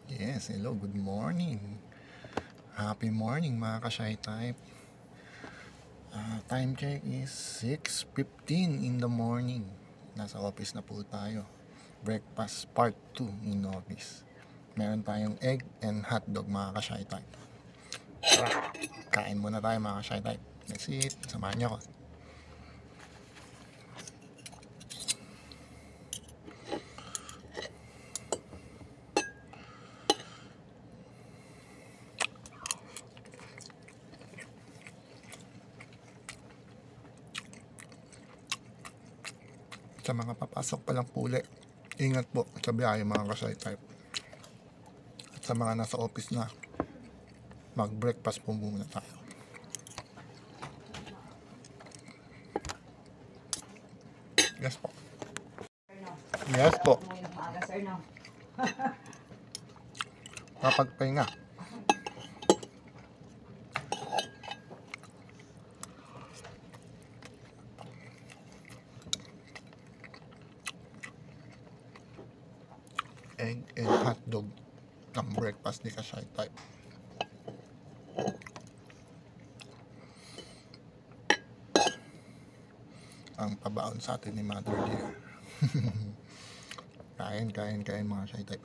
Yes, hello, good morning. Happy morning mga ka-shy type. Time check is 6:15 in the morning. Nasa office na po tayo. Breakfast part 2 in office. Meron tayong egg and hotdog mga ka-shy type. Tara, kain muna tayo mga ka-shy type. That's it, samahan niyo ako. Sa mga papasok palang puli, ingat po sa biyahe mga ka-shy type. At sa mga nasa office na, mag-breakfast po muna tayo. Yes po. Yes po. Kapagpahinga. Egg and hotdog ang breakfast ni ka-shy type. Ang pabaon sa atin ni Mother Dear. Kain mga shy type.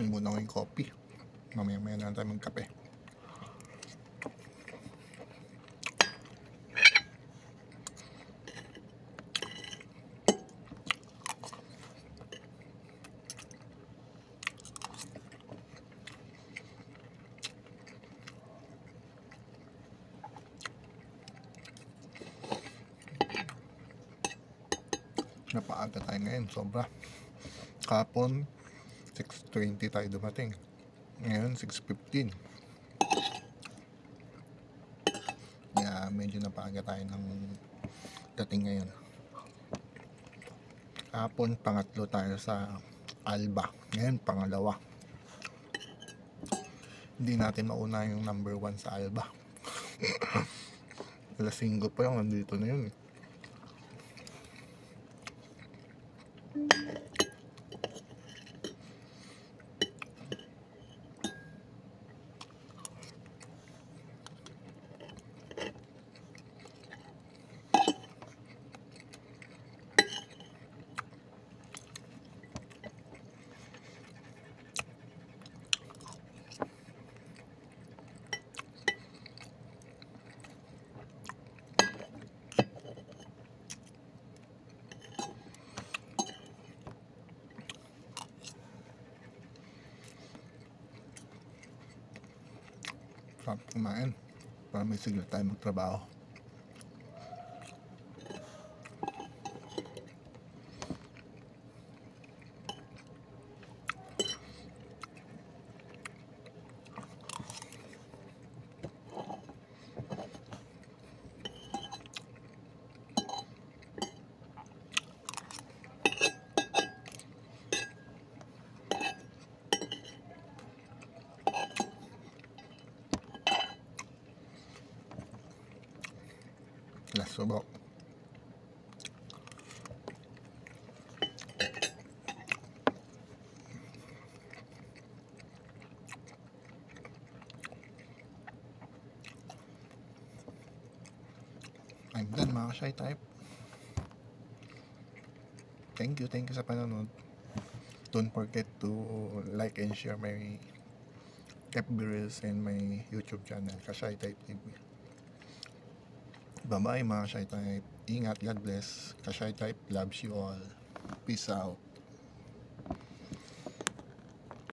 May muna ko yung coffee. Mamaya na tayo magkape. Napaaga tayo ngayon, sobra. Kapon 6:20 tayo dumating. Ngayon 6:15. Kaya medyo napaaga tayo ng dating ngayon. Kapon pangatlo tayo sa Alba. Ngayon pangalawa. Hindi natin mauna yung number 1 sa Alba. Alas 5 pa yung nandito na yun. Sarap kumain para may sigla tayo magtrabaho. Last subok. I'm done mga shy type. Thank you sa panonood. Don't forget to like and share my FB Reels and my YouTube channel, ka-shy type TV. Bye bye mga shy type. Ingat, God bless. Ka-shy type loves you all. Peace out.